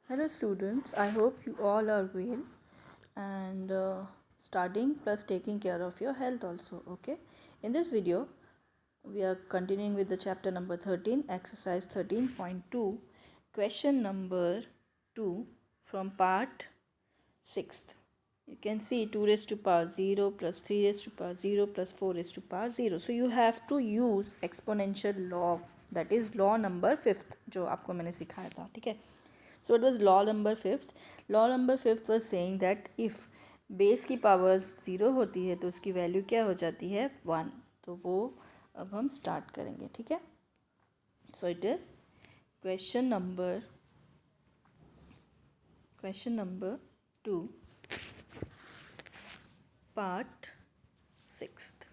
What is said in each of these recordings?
Hello students, I hope you all are well and studying plus taking care of your health also, okay? In this video, we are continuing with the chapter number 13, exercise 13.2, question number 2 from part 6th. You can see 2 raised to power 0 plus 3 raised to power 0 plus 4 raised to power 0. So you have to use exponential law, that is law number 5th जो आपको मैंने सिखाया था, ठीक है? So it was law number 5th. Law number 5th was saying that if base की powers 0 होती है तो उसकी वैल्यू क्या हो जाती है 1. तो वो अब हम स्टार्ट करेंगे, ठीक है? So it is question number 2 part 6th.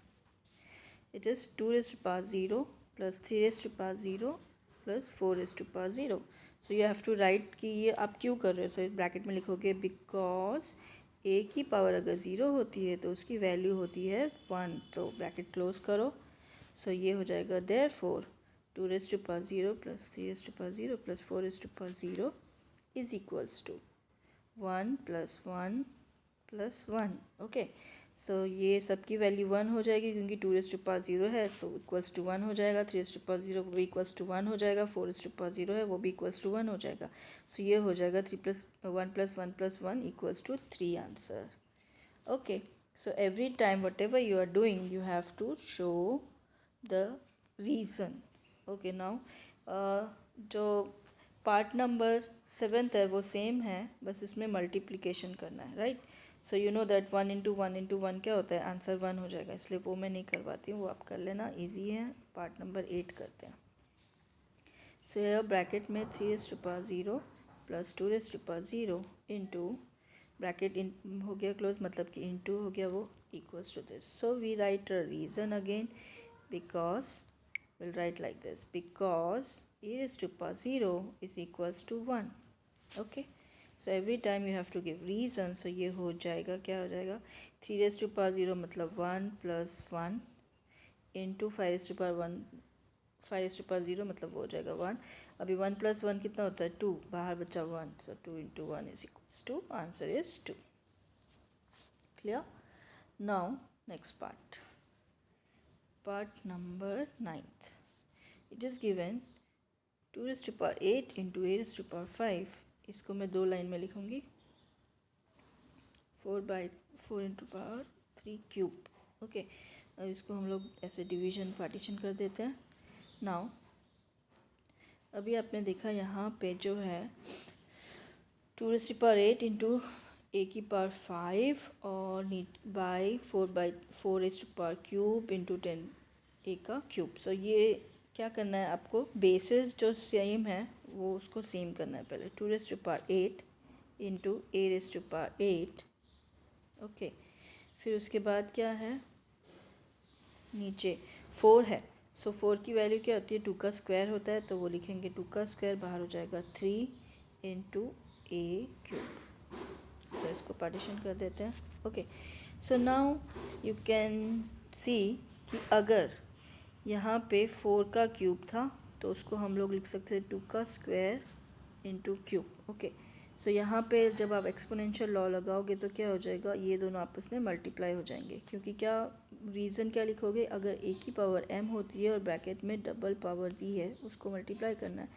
It is 2 raised to power 0 plus 3 raised to power 0 plus 4 raised to power 0. So you have to write कि ये आप क्यों कर रहे हो. So इस ब्रैकेट में लिखोगे बिकॉज a की पावर अगर 0 होती है तो उसकी वैल्यू होती है 1. तो ब्रैकेट क्लोज करो. सो ये हो जाएगा therefore 2 raised to power 0 plus 3 raised to power 0 plus 4 raised to power 0 is equals to 1 plus 1 plus 1. Okay, so ये सबकी वैल्यू 1 हो जाएगी क्योंकि 2 रेज़ टू पावर 0 है, सो इक्वल्स टू 1 हो जाएगा. 3 रेज़ टू पावर 0 वो भी इक्वल्स टू 1 हो जाएगा. 4 रेज़ टू पावर 0 है वो भी इक्वल्स टू 1 हो जाएगा. सो ये हो जाएगा 3 plus 1 plus 1 plus 1 equals to 3 answer. Okay, so every time whatever you are doing you have to show the reason. Okay, now जो पार्ट नंबर 7th है वो सेम है, बस इसमें मल्टीप्लिकेशन करना है, right? So you know that 1 into 1 क्या होता है, आंसर 1 हो जाएगा, इसलिए वो मैं नहीं करवाती हूँ, वो आप कर लेना, इजी है. पार्ट नंबर 8 करते हैं. सो यह ब्रैकेट में 3 raise to power 0 plus 2 raise to power 0 into bracket इन हो गया क्लोज, मतलब कि इंटू हो गया वो equals to this. So we write a reason again because we'll write like this because a raised to power 0 is equals to 1. okay, so every time you have to give reason. so ये हो जाएगा, क्या हो जाएगा, 3 raised to power 0 मतलब 1 plus 1 into 5 raised to power 1, 5 raised to power 0 मतलब वो हो जाएगा 1. अभी 1 plus 1 कितना होता है 2, बाहर बचा 1, so 2 into 1 is equals to, answer is 2. clear? now next part number 9th. It is given 2 raised to power 8 into a raised to power 5. इसको मैं 2 लाइन में लिखूँगी. 4 into power 3 क्यूब. ओके, अब इसको हम लोग ऐसे डिवीजन पार्टीशन कर देते हैं. नाउ अभी आपने देखा यहाँ पे जो है 2 raised to power 8 इंटू ए की पावर 5 और by 4 raised to power cube into 10 ए का क्यूब. सो ये क्या करना है आपको, बेसिस जो सेम है वो उसको सेम करना है. पहले 2 raise to power 8 into a raise to power 8. Okay, फिर उसके बाद क्या है, नीचे 4 है. सो 4 की वैल्यू क्या होती है, 2 का स्क्वायर होता है, तो वो लिखेंगे 2 का स्क्वायर, बाहर हो जाएगा 3 इंटू ए क्यूब. सो इसको पार्टीशन कर देते हैं. Okay, so now you can see कि अगर यहाँ पे 4 का क्यूब था तो उसको हम लोग लिख सकते हैं 2 का स्क्वायर इंटू क्यूब. ओके, सो यहाँ पे जब आप एक्सपोनेंशियल लॉ लगाओगे तो क्या हो जाएगा, ये दोनों आपस में मल्टीप्लाई हो जाएंगे. क्योंकि क्या रीज़न क्या लिखोगे, अगर ए की पावर m होती है और ब्रैकेट में डबल पावर दी है उसको मल्टीप्लाई करना है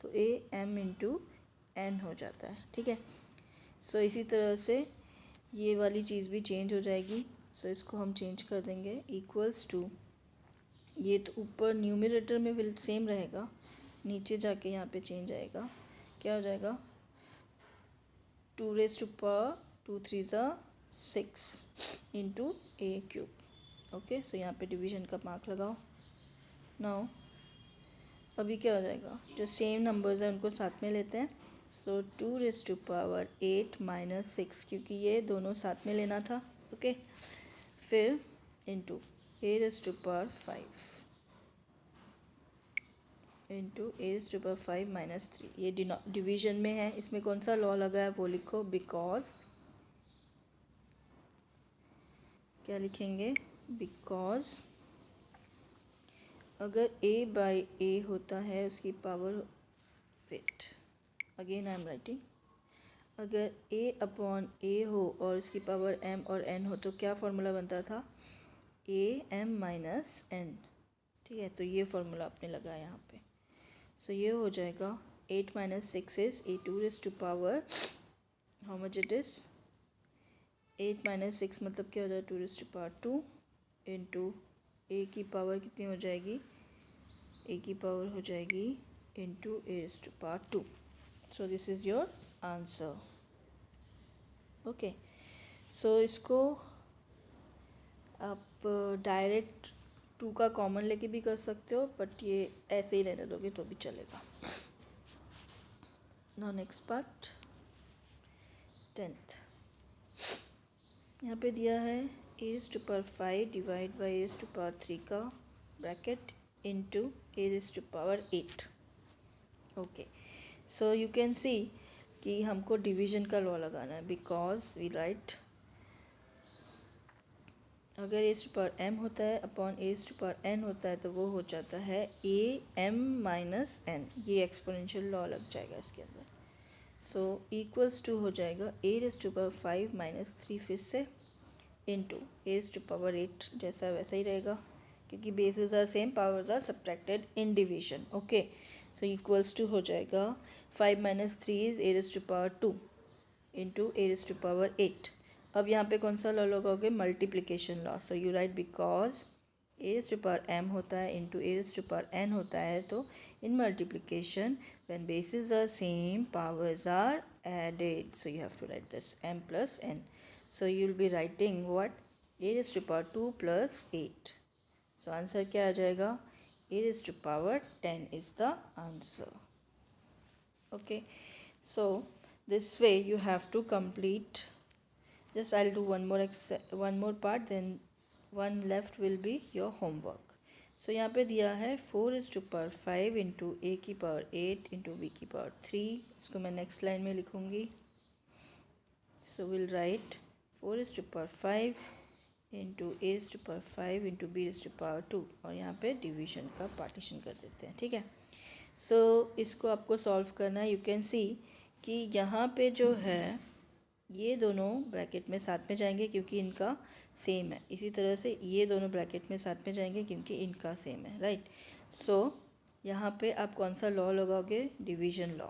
तो ए m इंटू एन हो जाता है. ठीक है, सो इसी तरह से ये वाली चीज़ भी चेंज हो जाएगी. सो इसको हम चेंज कर देंगे इक्वल्स टू, ये तो ऊपर न्यूमरेटर में विल सेम रहेगा, नीचे जाके यहाँ पे चेंज आएगा. क्या हो जाएगा, 2 रेज़ टू पावर 2 3 ज़ा 6 इंटू ए क्यूब. ओके, सो यहाँ पे डिवीजन का मार्क लगाओ. नाउ अभी क्या हो जाएगा, जो सेम नंबर्स हैं उनको साथ में लेते हैं. सो 2 रेज़ टू पावर 8 माइनस 6, क्योंकि ये दोनों साथ में लेना था. ओके, फिर into a raise to power 5 into a raise to power 5 minus 3. ये डिवीजन में है, इसमें कौन सा लॉ लगा है वो लिखो, बिकॉज क्या लिखेंगे, बिकॉज अगर a बाई ए होता है उसकी power, wait again I am writing, अगर a अपॉन a हो और इसकी पावर m और n हो तो क्या फार्मूला बनता था, a m माइनस n। ठीक है, तो ये फार्मूला आपने लगाया यहाँ पे। सो ये हो जाएगा 8 minus 6 is a to raise to power, how much it is, 8 minus 6 मतलब क्या हो जाएगा, 2 raise to power 2 into a की पावर कितनी हो जाएगी, a की पावर हो जाएगी into a raise to power 2। So this is your answer. Okay, so इसको आप डायरेक्ट 2 का कॉमन लेके भी कर सकते हो, बट ये ऐसे ही रहने दोगे तो भी चलेगा। Now next part 10th। यहाँ पे दिया है a raise to power 5 divide by a raise to power 3 का bracket into a raise to power 8। Okay, so you can see कि हमको डिवीजन का लॉ लगाना है, बिकॉज वी राइट अगर a टू पावर m होता है upon a to power n होता है तो वो हो जाता है a m माइनस n। ये एक्सपोनेंशियल लॉ लग जाएगा इसके अंदर। सो इक्वल्स टू हो जाएगा a raise to power 5 minus 3 फिर से into a raise to power 8, जैसा वैसा ही रहेगा क्योंकि basis are same, powers are subtracted in division. Okay, so equals to हो जाएगा 5 minus 3 is a raise to power 2 into a raise to power 8। अब यहाँ पे कौन सा लॉ लगाओगे, multiplication law. So you write because a raise to power m होता है into a raise to power n होता है, तो in multiplication when basis are same powers are added, so you have to write this m plus n। So you will be writing what, a raise to power 2 plus 8। So answer क्या आ जाएगा, a raise to power 10 is the answer. Okay, so this way you have to complete, just I'll do one more part, then one left will be your homework. So यहाँ पे दिया है 4 is to power 5 into a की power 8 into b की power 3। इसको मैं next line में लिखूँगी। So will write 4 is to power 5 into a is to power 5 into b is to power 2, और यहाँ पे डिवीजन का पार्टीशन कर देते हैं। ठीक है, सो इसको आपको सॉल्व करना है। यू कैन सी कि यहाँ पे जो है ये दोनों ब्रैकेट में साथ में जाएंगे क्योंकि इनका सेम है, इसी तरह से ये दोनों ब्रैकेट में साथ में जाएंगे क्योंकि इनका सेम है, राइट। सो यहाँ पे आप कौन सा लॉ लगाओगे, division law.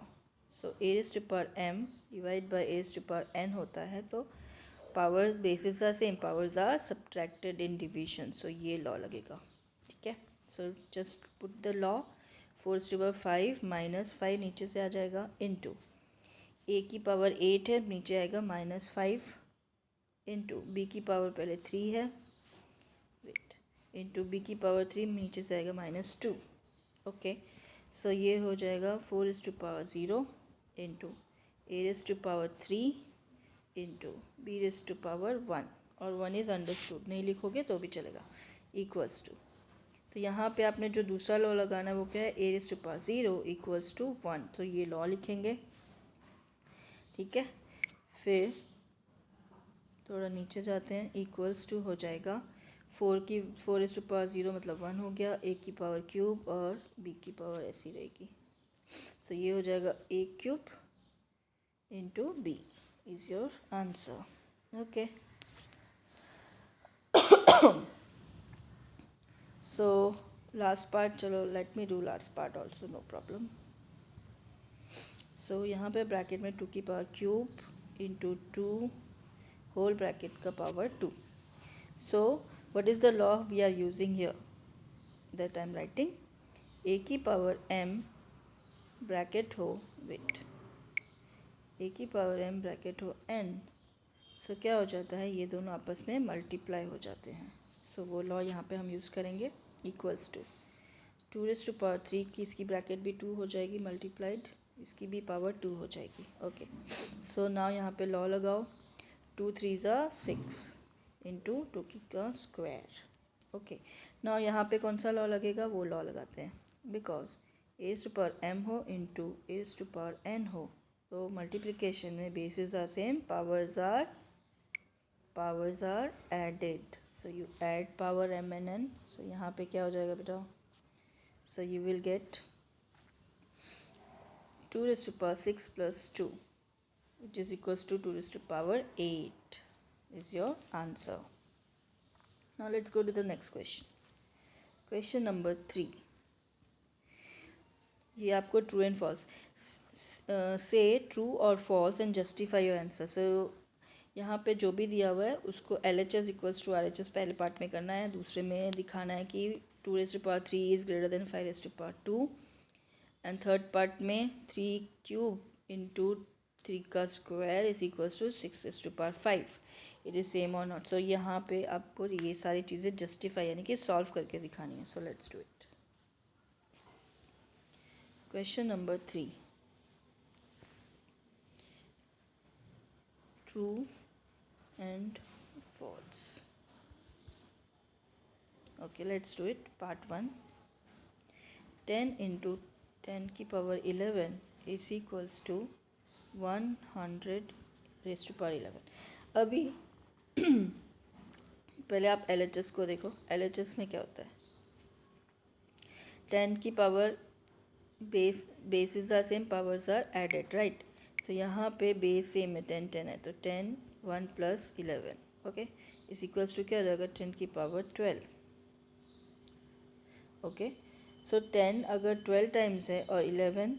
So a raise to power m divide by a raise to power n होता है, तो powers basis are same, powers are subtracted in division, so ये लॉ लगेगा। ठीक है, so just put the law, 4 raise to power 5 minus 5 नीचे से आ जाएगा इंटू a की पावर 8 है, नीचे आएगा माइनस 5 इंटू b की पावर पहले 3 है, वेट, इंटू b की पावर 3 नीचे से आएगा माइनस 2। ओके, सो ये हो जाएगा 4 raise to power 0 into a raise to power 3 into b raise to power 1, और 1 इज़ अंडरस्टूड, नहीं लिखोगे तो भी चलेगा, इक्वल्स टू। तो यहाँ पे आपने जो दूसरा लॉ लगाना है वो क्या है, a raise to power 0 equals to 1, तो ये लॉ लिखेंगे। ठीक है, फिर थोड़ा नीचे जाते हैं, इक्वल्स टू हो जाएगा 4 रेज़ टू पावर 0 मतलब 1 हो गया, a की पावर क्यूब और b की पावर ऐसी रहेगी। सो ये हो जाएगा a cube into b is your answer. Okay, so last part, चलो let me do last part also, no problem. So यहाँ पे ब्रैकेट में 2 की power cube into 2 whole bracket का power 2। So what is the law we are using here, that I am writing a की power m bracket हो, wait, a की power m bracket हो n। सो क्या हो जाता है, ये दोनों आपस में मल्टीप्लाई हो जाते हैं। सो वो लॉ यहाँ पे हम यूज़ करेंगे, equals to 2 raise to power 3 की इसकी ब्रैकेट भी 2 हो जाएगी मल्टीप्लाइड, इसकी भी पावर 2 हो जाएगी। ओके, सो नाउ यहाँ पे लॉ लगाओ, 2 3 ज़ा 6 इंटू 2 की का स्क्वायर। ओके, नाउ यहाँ पे कौन सा लॉ लगेगा, वो लॉ लगाते हैं, because a to power m हो into a to power n हो, तो मल्टीप्लिकेशन में basis are same, powers are added, so you add power m and n। So यहाँ पे क्या हो जाएगा बेटा, so you will get 2 raise to power 6 plus 2 which is equals to 2 raised to power 8 is your answer. Now let's go to the next question. Question number 3. ये आपको true and false से true और false and justify your answer. So यहाँ पे जो भी दिया हुआ है उसको LHS इक्वल्स टू RHS पहले पार्ट में करना है. दूसरे में दिखाना है कि 2 raised to power 3 is greater than 5 raised to power 2. And third part में 3 क्यूब इंटू 3 का square is equals to 6 raised to power 5. It is same और नॉट. सो यहाँ पे आपको ये सारी चीज़ें जस्टिफाई यानी कि सॉल्व करके दिखानी है. So let's do it. Question number 3. True and false. Okay, let's do it. Part 1. 10 into 10 की power 11 is equals to 100 raised to power 11. अभी पहले आप LHS को देखो. LHS में क्या होता है? 10 की power bases are same, powers are added, right? So यहाँ पे बेस सेम है, 10 10 है, तो 10 1 plus 11 okay is equals to क्या रहेगा? 10 की पावर 12. ओके सो 10 अगर 12 टाइम्स है और 11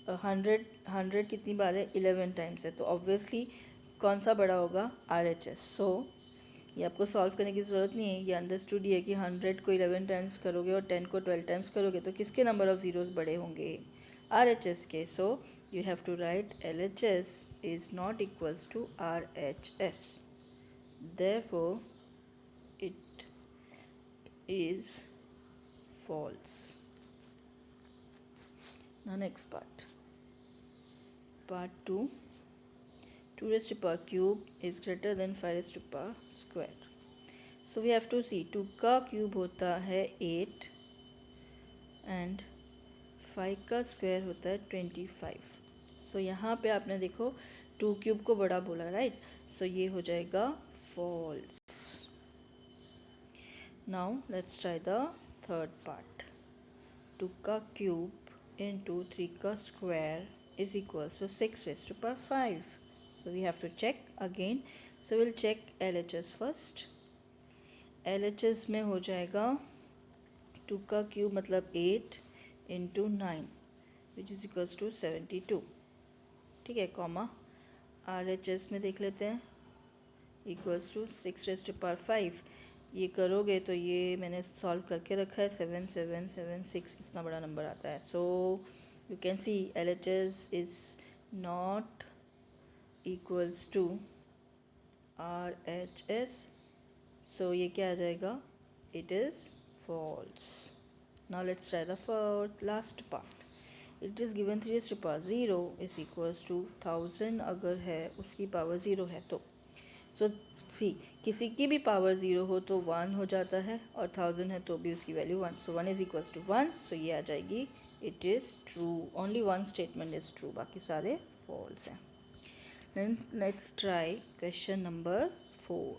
100 कितनी बार है? 11 टाइम्स है. तो ऑब्वियसली कौन सा बड़ा होगा? RHS. सो ये आपको सॉल्व करने की ज़रूरत नहीं है. ये अंडरस्टूड ही है कि 100 को 11 टाइम्स करोगे और 10 को 12 टाइम्स करोगे तो किसके नंबर ऑफ ज़ीरोज़ बड़े होंगे? RHS के. So you have to write LHS is not equals to RHS. Therefore it is false. Now next part 2. 2 raised to power cube is greater than 5 raised to power square. So we have to see 2 का cube होता है 8 and 5 का square होता है 25. So यहाँ पे आपने देखो 2 क्यूब को बड़ा बोला, राइट? सो ये हो जाएगा false. Now let's try the third part. 2 का क्यूब इंटू 3 का square is equals to 6 raised to power 5. So we have to check again. So we'll check LHS first. LHS में हो जाएगा 2 का क्यूब मतलब 8 into 9 which is equals to 72. ठीक है, comma RHS में देख लेते हैं equals to 6 raised to power 5. ये करोगे तो ये मैंने सॉल्व करके रखा है 7776 कितना बड़ा नंबर आता है. सो you can C LHS is not equals to RHS. So ये क्या आ जाएगा? It is false. Now let's try the last part. It is given 3 raised to power 0 is equals to 1000 अगर है उसकी पावर 0 है तो. So see किसी की भी पावर 0 हो तो 1 हो जाता है और 1000 है तो भी उसकी value 1. So 1 is equals to 1. So ये आ जाएगी it is true. Only one statement is true, बाकी सारे false हैं. Then let's try question number 4.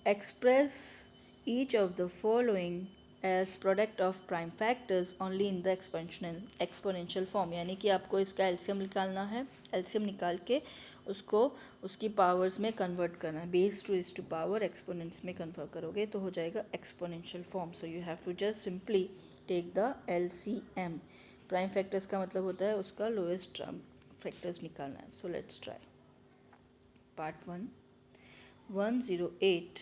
Express each of the following as product of prime factors only in the exponential form. यानी कि आपको इसका LCM निकालना है. LCM निकाल के उसको उसकी पावर्स में कन्वर्ट करना है. Base to is to power exponents में कन्वर्ट करोगे तो हो जाएगा exponential form. So you have to just simply take the LCM. Prime factors का मतलब होता है उसका लोएस्ट फैक्टर्स निकालना है. So let's try. पार्ट 1. 108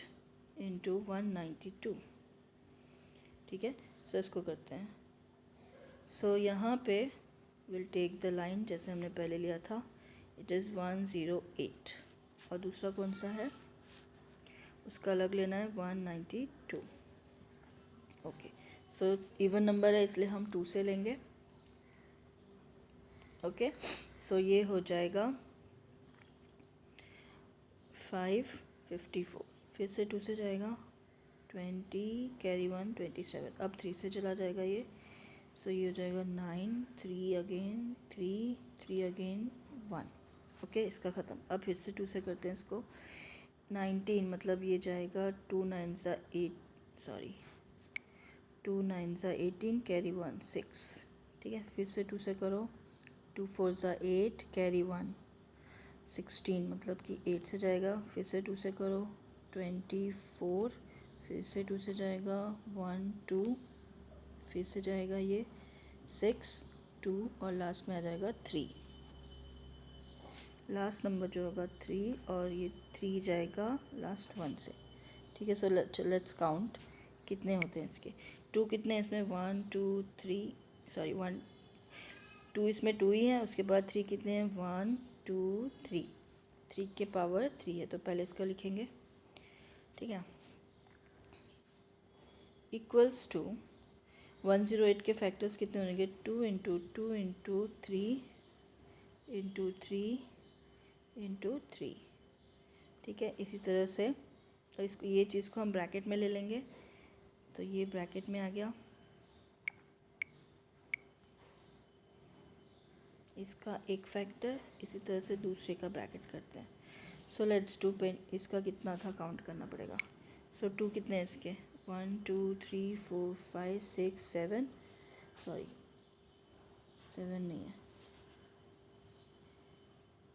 इंटू 192. ठीक है, सो इसको करते हैं. सो यहाँ पे विल टेक द लाइन जैसे हमने पहले लिया था. इट इज़ 108 और दूसरा कौन सा है उसका अलग लेना है 192. ओके सो इवन नंबर है इसलिए हम 2 से लेंगे. ओके सो ये हो जाएगा 554. फिर से 2 से जाएगा 20 कैरी 1 27. अब 3 से चला जाएगा ये. सो ये हो जाएगा 9 3 अगेन 3 अगेन 1. ओके इसका ख़त्म. अब फिर से 2 से करते हैं इसको. 19 मतलब ये जाएगा 2 9 ज़ा 18 कैरी 1 6. ठीक है फिर से 2 से करो. 2 4 ज़ा 8 कैरी 1. 16 मतलब कि 8 से जाएगा, फिर से 2 से करो 24, फिर से 2 से जाएगा 1 2, फिर से जाएगा ये 6 2 और लास्ट में आ जाएगा 3। लास्ट नंबर जो होगा 3 और ये 3 जाएगा लास्ट 1 से। ठीक है, सो लेट्स काउंट कितने होते हैं इसके। 2 कितने हैं इसमें, 1 2 3, सॉरी 1 2 इसमें 2 ही है। उसके बाद 3 कितने हैं, 1 2 3, 3 के पावर 3 है, तो पहले इसका लिखेंगे। ठीक है, इक्वल्स टू 108 के फैक्टर्स कितने होंगे, 2 इंटू 2 इंटू 3 इंटू 3 इंटू 3। ठीक है, इसी तरह से तो इसको, ये चीज़ को हम ब्रैकेट में ले लेंगे, तो ये ब्रैकेट में आ गया। इसका एक फैक्टर, इसी तरह से दूसरे का ब्रैकेट करते हैं। सो लेट्स डू पेन, इसका कितना था काउंट करना पड़ेगा। सो 2 कितने हैं इसके, 1 2 3 4 5 6 7, सॉरी 7 नहीं है,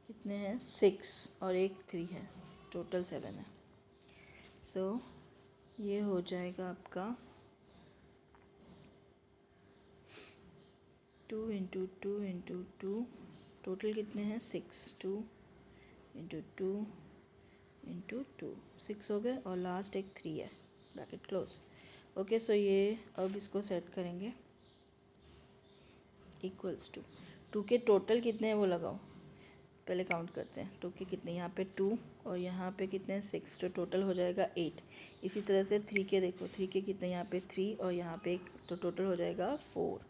कितने हैं 6 और एक 3 है, टोटल 7 है। सो ये हो जाएगा आपका 2 इंटू 2 इंटू 2, टोटल कितने हैं 6, 2 इंटू 2 इंटू 2, 6 हो गए और लास्ट एक 3 है, ब्रैकेट क्लोज। ओके, सो ये अब इसको सेट करेंगे, इक्वल्स टू 2 के टोटल कितने हैं वो लगाओ, पहले काउंट करते हैं 2 के कितने, यहाँ पे 2 और यहाँ पे कितने हैं 6, तो टोटल हो जाएगा 8। इसी तरह से 3 के देखो, 3 के कितने, यहाँ पे 3 और यहाँ पे 1, तो टोटल हो जाएगा 4।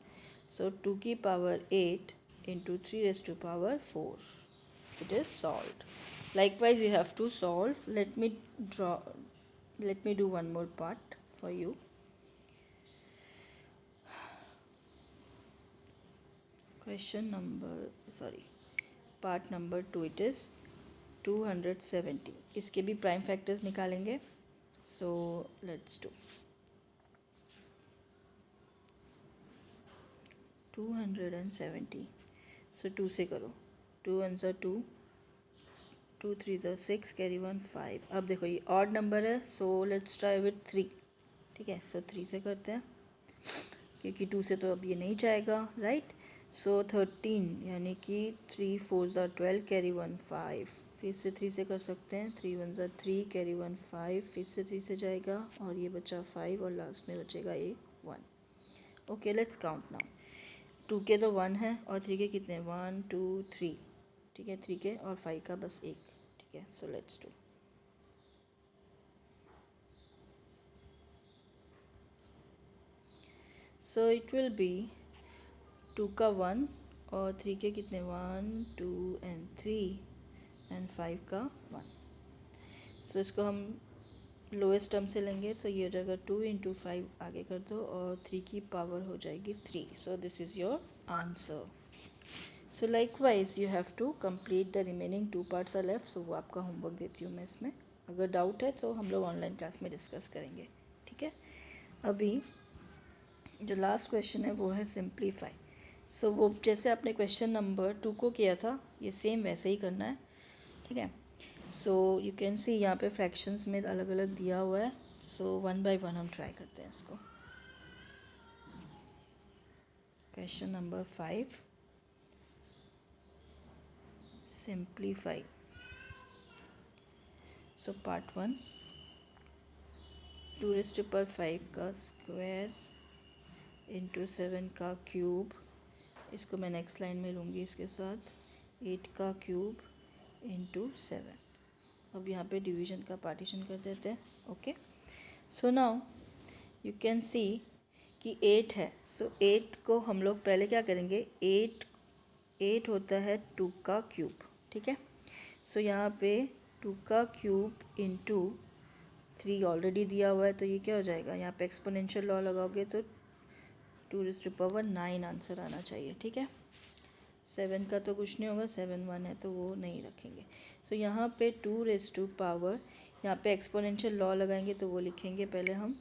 सो 2 की पावर 8 इंटू 3 raise to power 4, it is solved. Likewise you have to solve. Let me do one more part for you. Question number, sorry, part number 2, it is 270. इसके भी प्राइम फैक्टर्स निकालेंगे। So let's do 270। So 2 से करो, 2 1 ज़ा 2, 2 3 ज़ा 6, carry 1 5। अब देखो ये ऑड नंबर है, सो लेट्स ट्राई विथ 3। ठीक है, सो 3 से करते हैं, क्योंकि 2 से तो अब ये नहीं जाएगा, राइट। सो 13 यानी कि 3 4 ज़ा 12, कैरी 1 5। फिर से 3 से कर सकते हैं, 3 1 ज़ा 3, कैरी 1 5, फिर से 3 से जाएगा और ये बचा 5 और लास्ट में बचेगा एक 1। Okay, let's count now. 2 के तो 1 है और 3 के कितने, 1 2 3। ठीक है, 3 के और 5 का बस एक। ठीक है, so let's do. So it will be 2 का 1 और 3 के कितने, 1 2 एंड 3 एंड 5 का 1। सो इसको हम लोएस्ट टर्म से लेंगे, सो ये हो जाएगा 2 इंटू 5, आगे कर दो और 3 की पावर हो जाएगी 3। So this is your answer. So likewise you have to complete the remaining 2 parts are left. So वो आपका होमवर्क देती हूँ मैं इसमें, अगर डाउट है तो हम लोग ऑनलाइन क्लास में डिस्कस करेंगे। ठीक है, अभी जो लास्ट क्वेश्चन है वो है सिंप्लीफाई। सो वो जैसे आपने क्वेश्चन नंबर 2 को किया था, ये सेम वैसे ही करना है। ठीक है, सो यू कैन सी यहाँ पे फ्रैक्शंस में अलग अलग दिया हुआ है। सो 1 बाय 1 हम ट्राई करते हैं इसको। Question number 5, simplify. So part 1, 2 raise to power 5 का स्क्वायर इंटू 7 का क्यूब, इसको मैं नेक्स्ट लाइन में लूँगी इसके साथ, 8 का क्यूब इंटू 7। अब यहाँ पे डिवीज़न का पार्टीशन कर देते हैं। Okay, so now you can see कि 8 है। सो 8 को हम लोग पहले क्या करेंगे, 8 होता है 2 का क्यूब। ठीक है, सो यहाँ पे 2 का क्यूब इंटू 3 ऑलरेडी दिया हुआ है, तो ये क्या हो जाएगा, यहाँ पे एक्सपोनेंशियल लॉ लगाओगे तो 2 रेज़ टू पावर 9 आंसर आना चाहिए। ठीक है, 7 का तो कुछ नहीं होगा, 7 1 है तो वो नहीं रखेंगे। सो यहाँ पे 2 रेज़ टू पावर, यहाँ पे एक्सपोनेंशियल लॉ लगाएंगे तो वो लिखेंगे पहले हम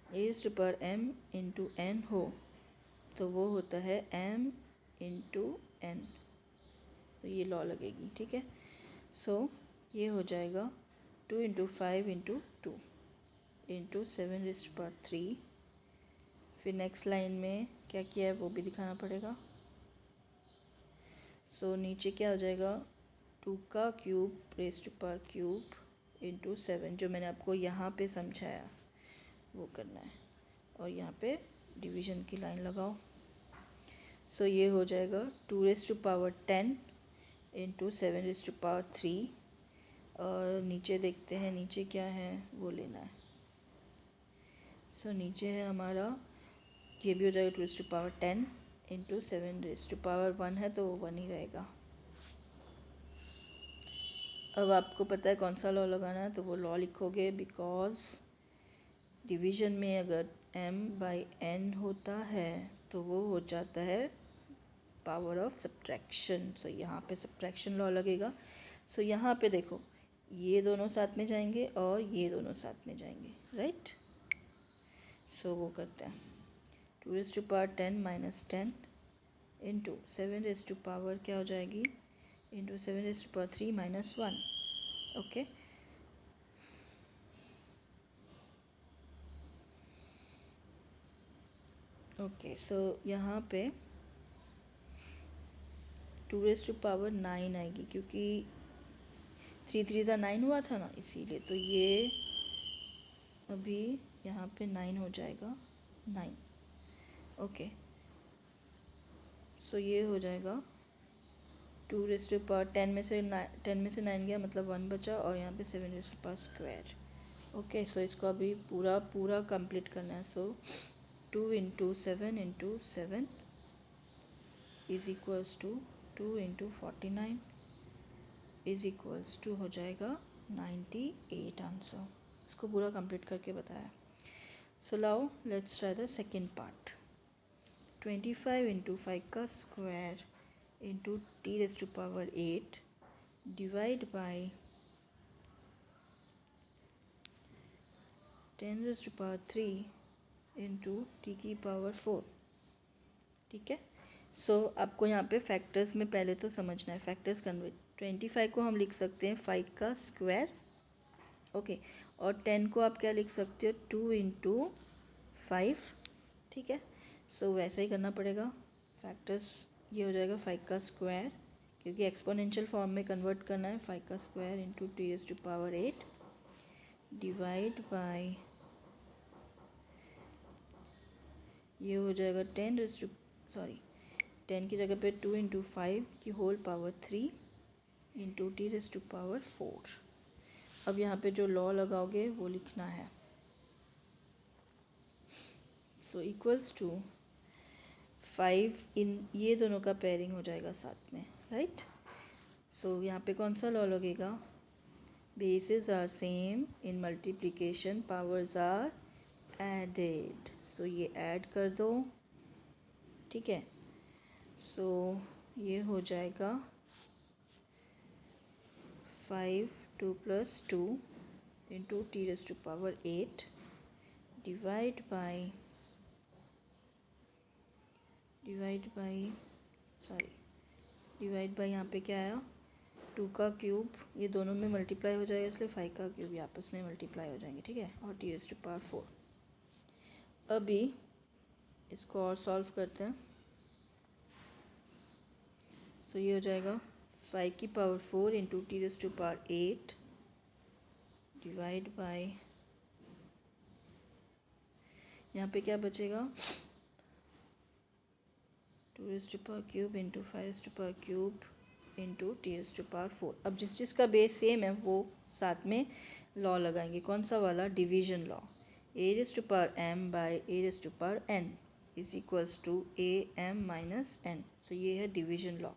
a raise to power m into n हो, तो वो होता है m इंटू एन तो ये लॉ लगेगी, ठीक है। सो ये हो जाएगा 2 इंटू 5 इंटू 2 इंटू 7⁻3। फिर नेक्स्ट लाइन में क्या किया है वो भी दिखाना पड़ेगा। सो नीचे क्या हो जाएगा 2 का cube raise to power cube into 7, जो मैंने आपको यहाँ पे समझाया वो करना है, और यहाँ पे डिवीज़न की लाइन लगाओ। सो ये हो जाएगा 2⁻10 इंटू 7⁻3, और नीचे देखते हैं नीचे क्या है वो लेना है। सो नीचे है हमारा, ये भी हो जाएगा 2⁻10 इंटू 7⁻1 है तो वो 1 ही रहेगा। अब आपको पता है कौन सा लॉ लगाना है, तो वो लॉ लिखोगे, बिकॉज डिवीज़न में अगर m/n होता है तो वो हो जाता है पावर ऑफ सब्ट्रैक्शन। सो यहाँ पे सब्ट्रैक्शन लॉ लगेगा। सो यहाँ पे देखो ये दोनों साथ में जाएंगे और ये दोनों साथ में जाएंगे, राइट। सो वो करते हैं 2⁻10 - 10 इंटू 7 क्या हो जाएगी इंटू 7⁻3 - 1, ओके। ओके, सो यहाँ पे 2⁻9 आएगी, क्योंकि 3 3 9 हुआ था ना, इसीलिए। तो ये अभी यहाँ पे 9 हो जाएगा, 9, ओके। सो ये हो जाएगा 2⁻10 में से 9 गया, मतलब 1 बचा, और यहाँ पे 7⁻²। ओके, सो इसको अभी पूरा पूरा कंप्लीट करना है। So 2 into 7 into 7 is equals to 2 into 49 is equals to हो जाएगा 98 आंसर। इसको पूरा कंप्लीट करके बताया। So now let's try the second part. 25 into 5 का square into t⁸8 divide by 10⁻3 into t⁴, ठीक है। सो आपको यहाँ पे फैक्टर्स में पहले तो समझना है, फैक्टर्स कन्वर्ट। 25 को हम लिख सकते हैं 5 का स्क्वायर, ओके, और 10 को आप क्या लिख सकते हो 2 इंटू 5, ठीक है। सो वैसा ही करना पड़ेगा। फैक्टर्स ये हो जाएगा 5 का स्क्वायर, क्योंकि एक्सपोनेंशियल फॉर्म में कन्वर्ट करना है, 5 का square into t⁸8 divide by, ये हो जाएगा 10 की जगह पे 2 इंटू 5 की होल पावर 3 इंटू t⁴। अब यहाँ पे जो लॉ लगाओगे वो लिखना है। सो इक्वल्स टू 5 इन, ये दोनों का पेयरिंग हो जाएगा साथ में, राइट। सो यहाँ पे कौन सा लॉ लगेगा, basis are same in multiplication powers are added. So ये ऐड कर दो, ठीक है। सो ये हो जाएगा 5 2 + 2 इंटू t⁸8 डिवाइड बाई यहाँ पे क्या आया 2 का क्यूब, ये दोनों में मल्टीप्लाई हो जाएगा, इसलिए 5 का क्यूब ये आपस में मल्टीप्लाई हो जाएंगे, ठीक है, और t⁴। अभी इसको और सॉल्व करते हैं। सो ये हो जाएगा 5 की power 4 into t⁸8 divide by, यहाँ पे क्या बचेगा 2⁵³ इंटू 5⁵³ इंटू t⁴। अब जिसका बेस सेम है वो साथ में लॉ लगाएंगे। कौन सा वाला, division law. a⁻m by a⁻n is equals to am minus n। So ये है डिवीजन लॉ।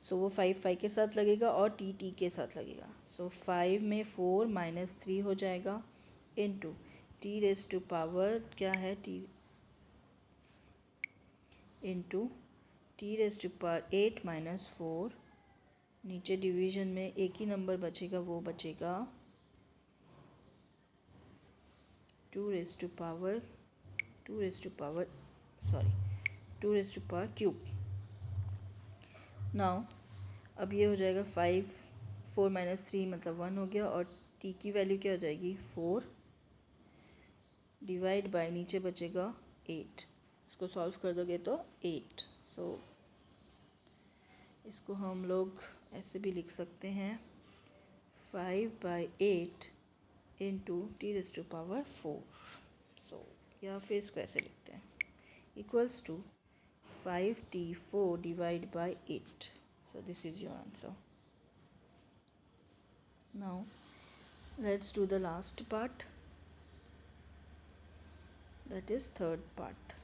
सो वो 5 के साथ लगेगा और t के साथ लगेगा। सो 5 में 4 - 3 हो जाएगा इंटू t⁻, क्या है t इंटू t⁸8 - 4, नीचे डिवीजन में एक ही नंबर बचेगा, वो बचेगा 2⁻³ नाउ अब ये हो जाएगा 5, 4 माइनस 3 मतलब 1 हो गया, और t की वैल्यू क्या हो जाएगी 4 डिवाइड बाय नीचे बचेगा 8। इसको सॉल्व कर दोगे तो 8। सो इसको हम लोग ऐसे भी लिख सकते हैं 5/8 इंटू t⁴। सो या फिर इसको ऐसे लिखते हैं equals to 5t4 divide by 8। So this is your answer. Now let's do the last part, that is third part.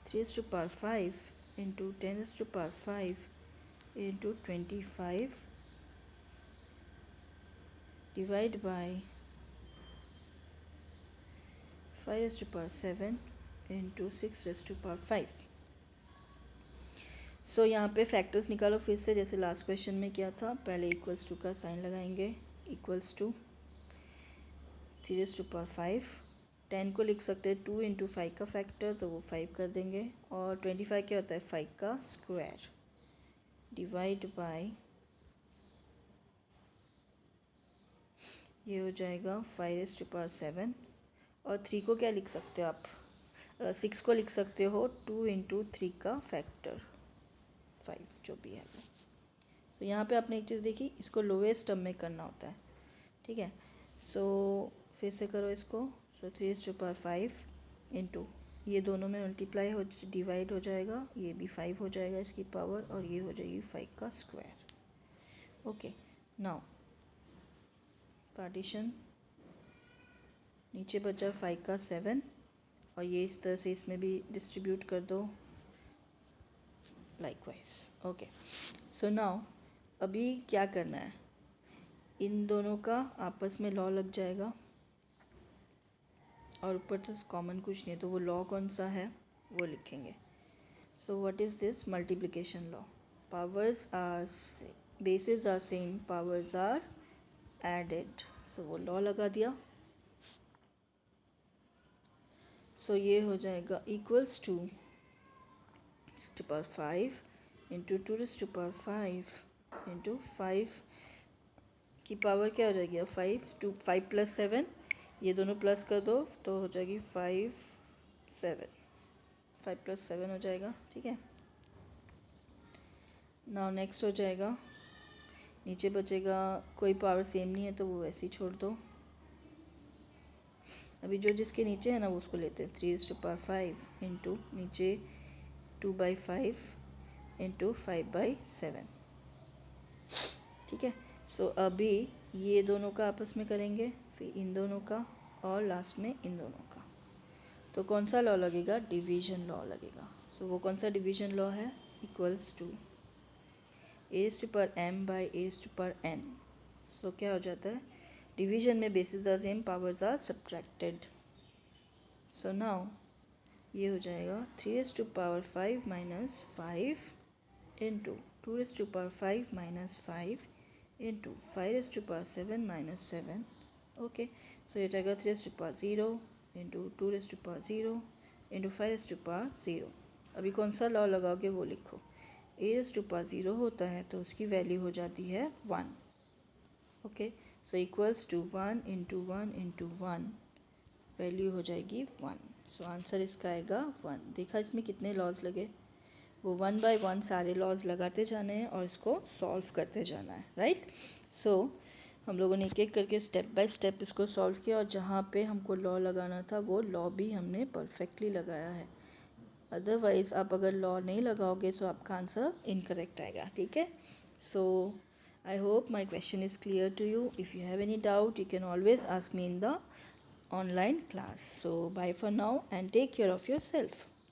3⁵ into 10⁵ into 25 divide by 5⁵7 into 6⁵5। सो यहाँ पे फैक्टर्स निकालो फिर से, जैसे लास्ट क्वेश्चन में क्या था। पहले इक्वल्स टू का साइन लगाएंगे, इक्वल्स टू 3⁵5। 10 को लिख सकते हैं 2 इंटू 5 का फैक्टर, तो वो 5 कर देंगे। और 25 क्या होता है 5 का स्क्वायर, डिवाइड बाय ये हो जाएगा 5⁵7। और 3 को क्या लिख सकते हो आप, 6 को लिख सकते हो 2 इंटू 3 का फैक्टर 5 जो भी है। तो यहाँ पे आपने एक चीज़ देखी, इसको लोवेस्ट टर्म में करना होता है, ठीक है। सो फिर से करो इसको। सो 3⁵5 इंटू ये दोनों में मल्टीप्लाई हो डिवाइड हो जाएगा, ये भी 5 हो जाएगा इसकी पावर, और ये हो जाएगी 5 का स्क्वायर। ओके, नाउ पार्टीशन, नीचे बचा 5 का 7, और ये इस तरह से इसमें भी डिस्ट्रीब्यूट कर दो लाइकवाइज। ओके, सो नाउ अभी क्या करना है, इन दोनों का आपस में लॉ लग जाएगा, और ऊपर तो कॉमन कुछ नहीं है, तो वो लॉ कौन सा है वो लिखेंगे। So what is this, multiplication law. Powers are basis are same, powers are added. So वो लॉ लगा दिया। सो ये हो जाएगा इक्वल्स टू 5 इंटू 2⁵5 इंटू 5 की पावर क्या हो जाएगी, 5 प्लस 7, ये दोनों प्लस कर दो तो हो जाएगी 5 प्लस 7 हो जाएगा, ठीक है। नाउ नेक्स्ट हो जाएगा, नीचे बचेगा, कोई पावर सेम नहीं है तो वो वैसे ही छोड़ दो। अभी जो जिसके नीचे है ना वो उसको लेते हैं, 3⁵5 इंटू नीचे 2/5 इंटू 5/7, ठीक है। सो अभी ये दोनों का आपस में करेंगे, फिर इन दोनों का, और लास्ट में इन दोनों का। तो कौन सा लॉ लगेगा, डिवीजन लॉ लगेगा। सो वो कौन सा डिवीजन लॉ है, इक्वल्स टू a⁴m/a⁴n। सो क्या हो जाता है, डिवीजन में basis are same, powers are subtracted. So now ये हो जाएगा 3⁵5 minus 5 into 2⁵5 minus 5 into 5⁵7 minus 7। Okay, so ये जाएगा 3⁵0 इंटू 2⁵0 इंटू 5⁵0। अभी कौन सा लॉ लगाओगे वो लिखो। a⁵0 होता है तो उसकी वैल्यू हो जाती है 1। Okay, so equals to 1 into 1 into 1, value हो जाएगी 1। सो आंसर इसका आएगा 1। देखा इसमें कितने लॉज लगे, वो 1 बाय 1 सारे लॉज लगाते जाने हैं और इसको सॉल्व करते जाना है, राइट। सो हम लोगों ने एक एक करके स्टेप बाय स्टेप इसको सॉल्व किया, और जहाँ पे हमको लॉ लगाना था वो लॉ भी हमने परफेक्टली लगाया है। अदरवाइज़ आप अगर लॉ नहीं लगाओगे तो आपका आंसर इनकरेक्ट आएगा, ठीक है। सो I hope my question is clear to you. If you have any doubt, you can always ask me in the online class. So bye for now and take care of yourself.